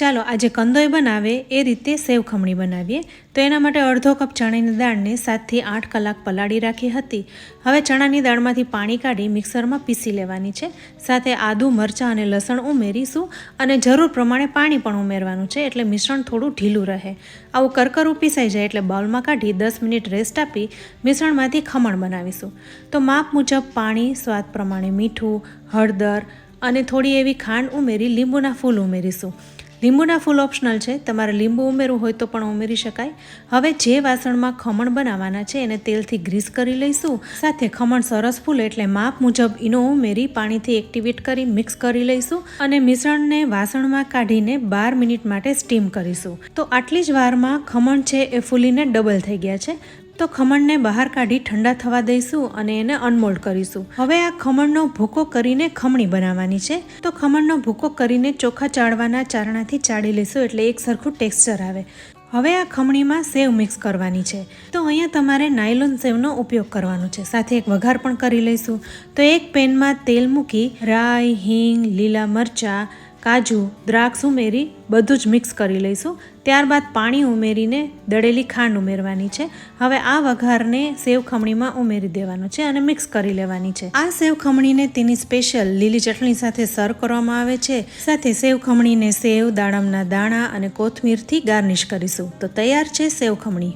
ચાલો આજે કંદોઈ બનાવે એ રીતે સેવ ખમણી બનાવીએ. તો એના માટે અડધો કપ ચણાની દાળને 7 થી 8 કલાક પલાળી રાખી હતી. હવે ચણાની દાળમાંથી પાણી કાઢી મિક્સરમાં પીસી લેવાની છે. સાથે આદું, મરચાં અને લસણ ઉમેરીશું અને જરૂર પ્રમાણે પાણી પણ ઉમેરવાનું છે, એટલે મિશ્રણ થોડું ઢીલું રહે. આવું કરકરું પીસાઈ જાય એટલે બાઉલમાં કાઢી 10 મિનિટ રેસ્ટ આપી મિશ્રણમાંથી ખમણ બનાવીશું. તો માપ મુજબ પાણી, સ્વાદ પ્રમાણે મીઠું, હળદર અને થોડી એવી ખાંડ ઉમેરી લીંબુના ફૂલ ઉમેરીશું. લીંબુના ફૂલ ઓપ્શનલ છે, તમારે લીંબુ ઉમેરવું હોય તો પણ ઉમેરી શકાય. હવે જે વાસણમાં ખમણ બનાવવાના છે એને તેલથી ગ્રીસ કરી લઈશું. સાથે ખમણ સરસ ફૂલે એટલે માપ મુજબ ઈનો ઉમેરી પાણીથી એક્ટિવેટ કરી મિક્સ કરી લઈશું અને મિશ્રણને વાસણમાં કાઢીને 12 મિનિટ માટે સ્ટીમ કરીશું. તો આટલી જ વારમાં ખમણ છે એ ફૂલીને ડબલ થઈ ગયા છે. તો ખમણને બહાર કાઢી ઠંડા થવા દઈશું અને એને અનમોલ્ડ કરીશું. હવે આ ખમણનો ભૂકો કરીને ખમણી બનાવવાની છે. તો ખમણનો ભૂકો કરીને ચોખા ચાળવાના ચારણાથી ચાળી લઈશું એટલે એક સરખું ટેક્સચર આવે. હવે આ ખમણીમાં સેવ મિક્સ કરવાની છે. તો અહીંયા તમારે નાયલોન સેવનો ઉપયોગ કરવાનો છે. સાથે એક વઘાર પણ કરી લઈશું. તો એક પેનમાં તેલ મૂકી રાઈ, હિંગ, લીલા મરચાં, કાજુ, દ્રાક્ષ ઉમેરી બધું જ મિક્સ કરી લઈશું. ત્યારબાદ પાણી ઉમેરીને દળેલી ખાંડ ઉમેરવાની છે. હવે આ વઘારને સેવ ખમણીમાં ઉમેરી દેવાનો છે અને મિક્સ કરી લેવાની છે. આ સેવ ખમણીને તેની સ્પેશિયલ લીલી ચટણી સાથે સર્વ કરવામાં આવે છે. સાથે સેવ ખમણીને સેવ, દાડમના દાણા અને કોથમીરથી ગાર્નિશ કરીશું. તો તૈયાર છે સેવ ખમણી.